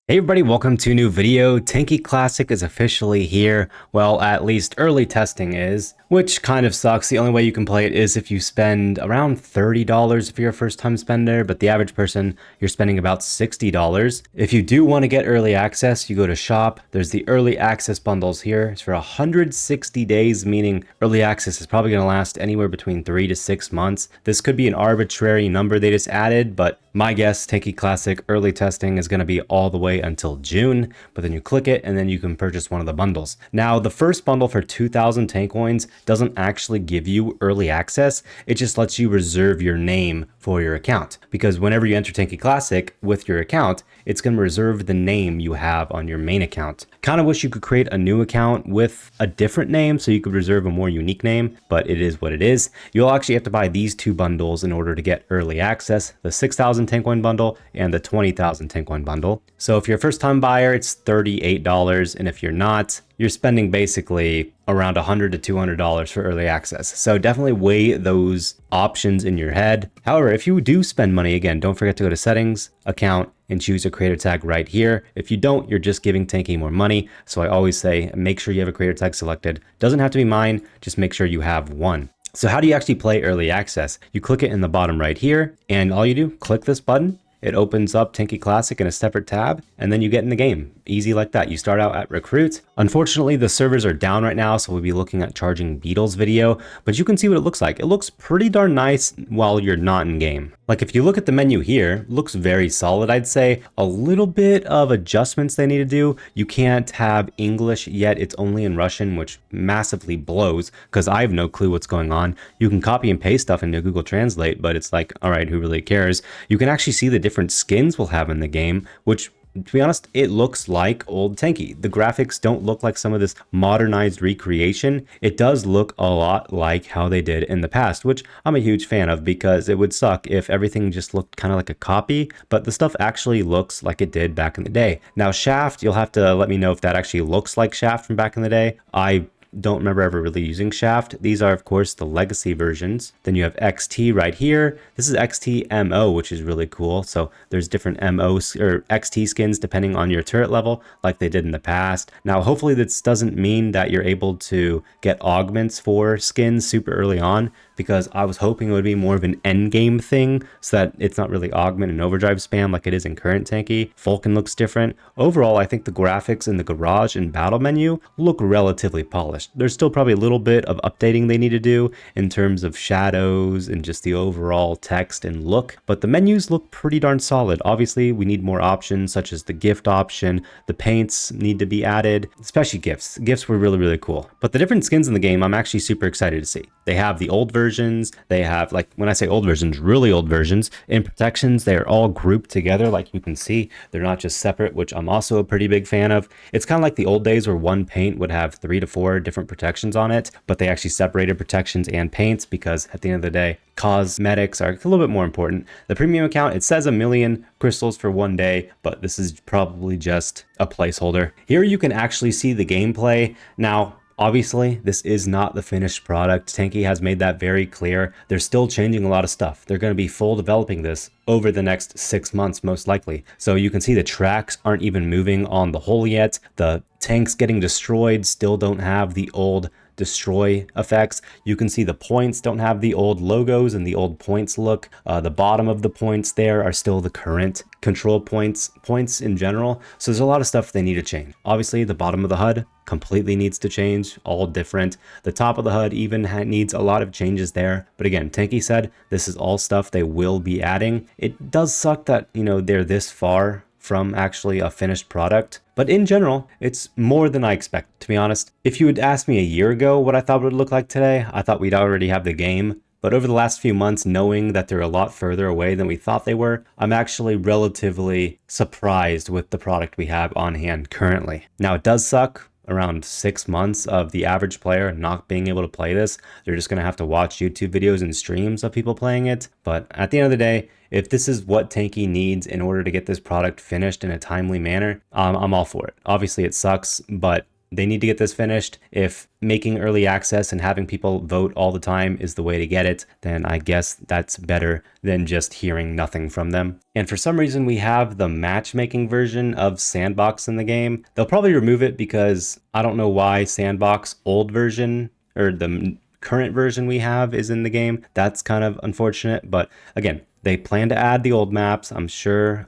Hey everybody, welcome to a new video. Tanki Classic is officially here. Well, at least early testing is, which kind of sucks. The only way you can play it is if you spend around $30 if you're a first time spender, but the average person, you're spending about $60. If you do want to get early access, you go to shop. There's the early access bundles here. It's for 160 days, meaning early access is probably going to last anywhere between 3 to 6 months. This could be an arbitrary number they just added, but my guess, Tanki Classic early testing is going to be all the way until June, but then you click it and then you can purchase one of the bundles. Now, the first bundle for 2,000 tank coins doesn't actually give you early access. It just lets you reserve your name for your account, because whenever you enter Tanki Classic with your account, it's going to reserve the name you have on your main account. Kind of wish you could create a new account with a different name so you could reserve a more unique name, but it is what it is. You'll actually have to buy these two bundles in order to get early access, the 6,000 tank coin bundle and the 20,000 tank coin bundle. So if you're a first time buyer, it's $38, and if you're not, you're spending basically around $100 to $200 for early access. So definitely weigh those options in your head. However, if you do spend money, again, don't forget to go to settings, account, and choose a creator tag right here. If you don't, you're just giving Tanki more money. So I always say, make sure you have a creator tag selected. Doesn't have to be mine, just make sure you have one. So how do you actually play early access? You click it in the bottom right here, and all you do, click this button. It opens up Tanki Classic in a separate tab, and then you get in the game. Easy like that. You start out at Recruit. Unfortunately, the servers are down right now, so we'll be looking at Charging Beetle's video, but you can see what it looks like. It looks pretty darn nice while you're not in game. Like if you look at the menu here, it looks very solid, I'd say. A little bit of adjustments they need to do. You can't have English yet. It's only in Russian, which massively blows because I have no clue what's going on. You can copy and paste stuff into Google Translate, but it's like, all right, who really cares? You can actually see the different skins we'll have in the game, which, to be honest, it looks like old Tanki. The graphics don't look like some of this modernized recreation. It does look a lot like how they did in the past, which I'm a huge fan of because it would suck if everything just looked kind of like a copy, but the stuff actually looks like it did back in the day. Now, Shaft, you'll have to let me know if that actually looks like Shaft from back in the day. I don't remember ever really using Shaft. These are, of course, the legacy versions. Then you have XT right here. This is XT MO, which is really cool. So there's different MO or XT skins depending on your turret level, like they did in the past. Now, hopefully this doesn't mean that you're able to get augments for skins super early on, because I was hoping it would be more of an end game thing so that it's not really augment and overdrive spam like it is in current Tanki. Falcon looks different. Overall, I think the graphics in the garage and battle menu look relatively polished. There's still probably a little bit of updating they need to do in terms of shadows and just the overall text and look, but the menus look pretty darn solid. Obviously, we need more options such as the gift option. The paints need to be added, especially gifts. Gifts were really, really cool. But the different skins in the game, I'm actually super excited to see. They have the old versions. They have, like, when I say old versions, really old versions. In protections, they are all grouped together, like you can see. They're not just separate, which I'm also a pretty big fan of. It's kind of like the old days where one paint would have 3 to 4 different protections on it, but they actually separated protections and paints because at the end of the day, cosmetics are a little bit more important. The premium account, it says 1 million crystals for 1 day, but this is probably just a placeholder. Here you can actually see the gameplay. Now, obviously, this is not the finished product. Tanki has made that very clear. They're still changing a lot of stuff. They're going to be full developing this over the next 6 months, most likely. So you can see the tracks aren't even moving on the hull yet. The tanks getting destroyed still don't have the old destroy effects. You can see the points don't have the old logos and the old points look. The bottom of the points there are still the current control points in general. So there's a lot of stuff they need to change. Obviously, the bottom of the HUD completely needs to change, all different. The top of the HUD even needs a lot of changes there. But again, Tanki said this is all stuff they will be adding. It does suck that, you know, they're this far from actually a finished product. But in general, it's more than I expect, to be honest. If you had asked me a year ago what I thought it would look like today, I thought we'd already have the game. But over the last few months, knowing that they're a lot further away than we thought they were, I'm actually relatively surprised with the product we have on hand currently. Now, it does suck. Around 6 months of the average player not being able to play this. They're just going to have to watch YouTube videos and streams of people playing it. But at the end of the day, if this is what Tanki needs in order to get this product finished in a timely manner, I'm all for it. Obviously, it sucks, but they need to get this finished. If making early access and having people vote all the time is the way to get it, then I guess that's better than just hearing nothing from them. And for some reason, we have the matchmaking version of Sandbox in the game. They'll probably remove it because I don't know why Sandbox old version or the current version we have is in the game. That's kind of unfortunate, but again, they plan to add the old maps, I'm sure.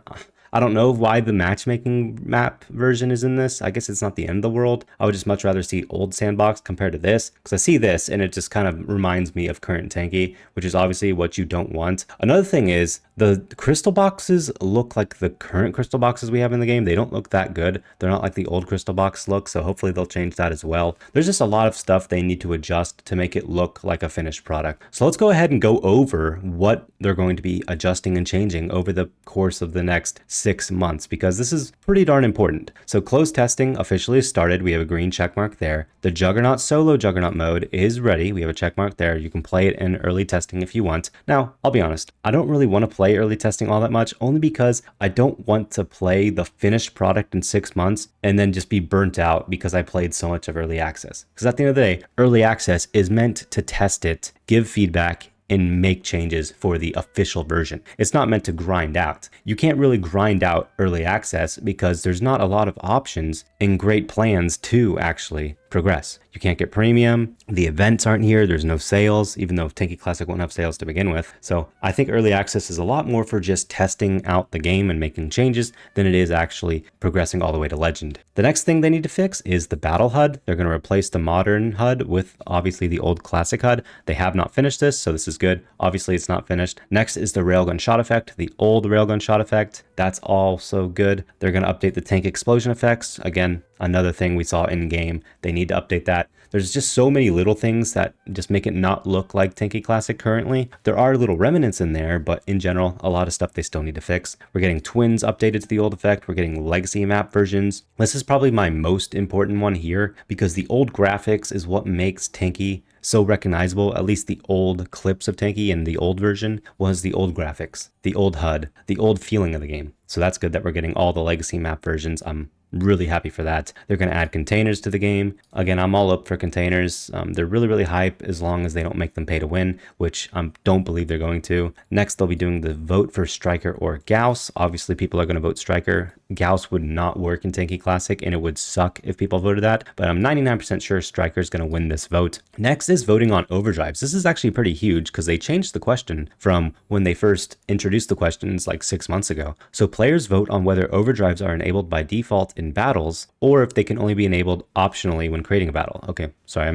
I don't know why the matchmaking map version is in this. I guess it's not the end of the world. I would just much rather see old Sandbox compared to this, because I see this and it just kind of reminds me of current Tanki, which is obviously what you don't want. Another thing is the crystal boxes look like the current crystal boxes we have in the game. They don't look that good. They're not like the old crystal box look, so hopefully they'll change that as well. There's just a lot of stuff they need to adjust to make it look like a finished product. So let's go ahead and go over what they're going to be adjusting and changing over the course of the next 6 months, because this is pretty darn important. So closed testing officially started. We have a green check mark there. The Juggernaut solo Juggernaut mode is ready. We have a check mark there. You can play it in early testing if you want. Now, I'll be honest, I don't really want to play early testing all that much, only because I don't want to play the finished product in 6 months and then just be burnt out because I played so much of early access. Because at the end of the day, early access is meant to test it, give feedback, and make changes for the official version. It's not meant to grind out. You can't really grind out early access because there's not a lot of options and great plans to actually progress. You can't get premium. The events aren't here. There's no sales, even though Tanki Classic won't have sales to begin with. So I think early access is a lot more for just testing out the game and making changes than it is actually progressing all the way to Legend. The next thing they need to fix is the battle HUD. They're going to replace the modern HUD with obviously the old classic HUD. They have not finished this, so this is good. Obviously it's not finished. Next is the railgun shot effect, the old railgun shot effect. That's also good. They're going to update the tank explosion effects. Again, another thing we saw in game. They need to update that. There's just so many little things that just make it not look like Tanki Classic currently. There are little remnants in there, but in general, a lot of stuff they still need to fix. We're getting twins updated to the old effect. We're getting legacy map versions. This is probably my most important one here because the old graphics is what makes Tanki so recognizable. At least the old clips of Tanki in the old version was the old graphics, the old HUD, the old feeling of the game. So that's good that we're getting all the legacy map versions. I'm really happy for that. They're going to add containers to the game. Again, I'm all up for containers. They're really hype as long as they don't make them pay to win, which I don't believe they're going to. Next, they'll be doing the vote for Striker or Gauss. Obviously, people are going to vote Striker. Gauss would not work in Tanki Classic, and it would suck if people voted that, but I'm 99% sure Striker is going to win this vote. Next is voting on overdrives. This is actually pretty huge because they changed the question from when they first introduced the questions like 6 months ago. So players vote on whether overdrives are enabled by default in battles, or if they can only be enabled optionally when creating a battle. Okay, sorry, I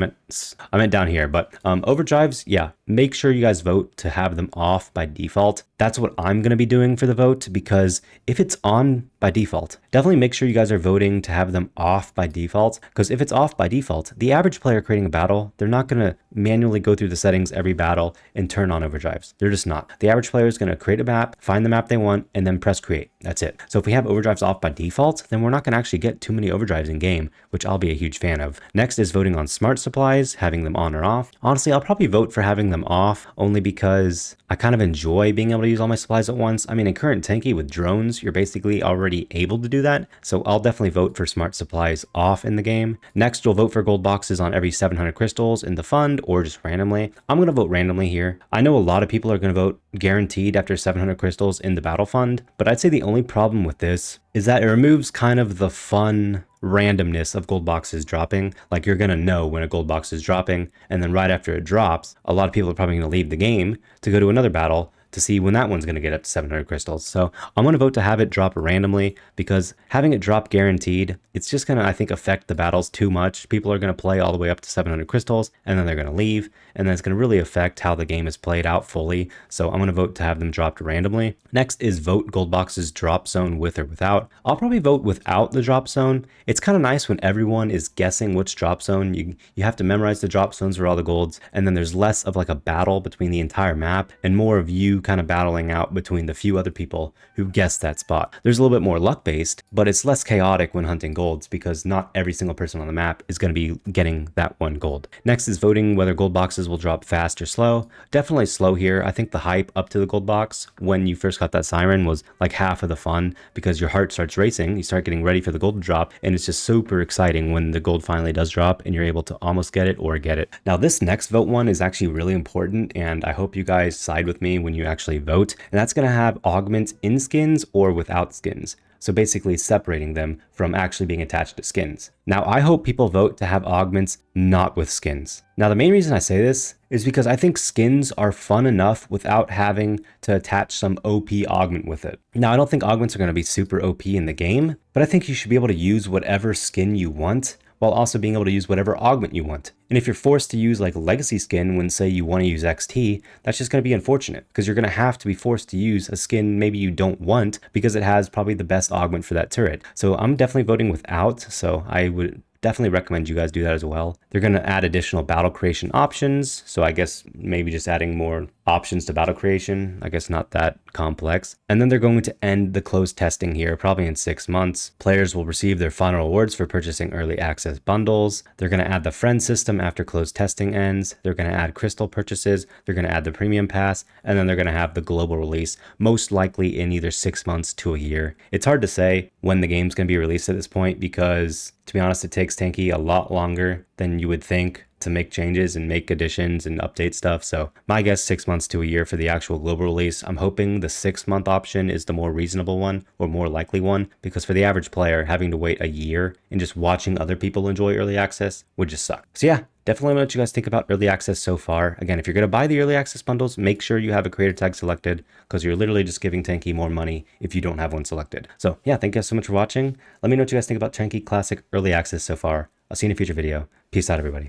meant down here, but overdrives, yeah, make sure you guys vote to have them off by default. That's what I'm going to be doing for the vote, because if it's on by default, definitely make sure you guys are voting to have them off by default, because if it's off by default, the average player creating a battle, they're not going to manually go through the settings every battle and turn on overdrives. They're just not. The average player is going to create a map, find the map they want, and then press create. That's it. So if we have overdrives off by default, then we're not going to actually get too many overdrives in game, which I'll be a huge fan of. Next is voting on smart supplies, having them on or off. Honestly, I'll probably vote for having them off, only because I kind of enjoy being able to use all my supplies at once. I mean, in current Tanki with drones, you're basically already able to do that. So I'll definitely vote for smart supplies off in the game. Next, we'll vote for gold boxes on every 700 crystals in the fund or just randomly. I'm going to vote randomly here. I know a lot of people are going to vote guaranteed after 700 crystals in the battle fund, but I'd say the only problem with this is that it removes kind of the fun randomness of gold boxes dropping. Like, you're going to know when a gold box is dropping, and then right after it drops, a lot of people are probably going to leave the game to go to another battle to see when that one's going to get up to 700 crystals. So I'm going to vote to have it drop randomly, because having it drop guaranteed, it's just going to, I think, affect the battles too much. People are going to play all the way up to 700 crystals, and then they're going to leave, and then it's going to really affect how the game is played out fully. So I'm going to vote to have them dropped randomly. Next is vote gold boxes drop zone with or without. I'll probably vote without the drop zone. It's kind of nice when everyone is guessing which drop zone. You have to memorize the drop zones for all the golds, and then there's less of like a battle between the entire map and more of you kind of battling out between the few other people who guessed that spot. There's a little bit more luck based, but it's less chaotic when hunting golds because not every single person on the map is going to be getting that one gold. Next is voting whether gold boxes will drop fast or slow. Definitely slow here. I think the hype up to the gold box when you first got that siren was like half of the fun because your heart starts racing. You start getting ready for the gold to drop, and it's just super exciting when the gold finally does drop and you're able to almost get it or get it. Now this next vote one is actually really important, and I hope you guys side with me when you actually vote, and that's going to have augments in skins or without skins. So basically separating them from actually being attached to skins. Now I hope people vote to have augments not with skins. Now the main reason I say this is because I think skins are fun enough without having to attach some OP augment with it. Now I don't think augments are going to be super OP in the game, but I think you should be able to use whatever skin you want while also being able to use whatever augment you want. And if you're forced to use like legacy skin when say you want to use XT, that's just going to be unfortunate because you're going to have to be forced to use a skin maybe you don't want because it has probably the best augment for that turret. So I'm definitely voting without, so I would definitely recommend you guys do that as well. They're going to add additional battle creation options, so I guess maybe just adding more options to battle creation. I guess not that complex. And then they're going to end the closed testing here probably in 6 months. Players will receive their final rewards for purchasing early access bundles. They're going to add the friend system after closed testing ends. They're going to add crystal purchases. They're going to add the premium pass, and then they're going to have the global release, most likely in either 6 months to a year. It's hard to say when the game's going to be released at this point because, to be honest, it takes Tanki a lot longer than you would think to make changes and make additions and update stuff. So my guess 6 months to a year for the actual global release. I'm hoping the 6-month option is the more reasonable one or more likely one, because for the average player, having to wait a year and just watching other people enjoy early access would just suck. So yeah, definitely what you guys think about early access so far. Again, if you're going to buy the early access bundles, make sure you have a creator tag selected because you're literally just giving Tanki more money if you don't have one selected. So yeah, thank you guys so much for watching. Let me know what you guys think about Tanki Classic early access so far. I'll see you in a future video. Peace out, everybody.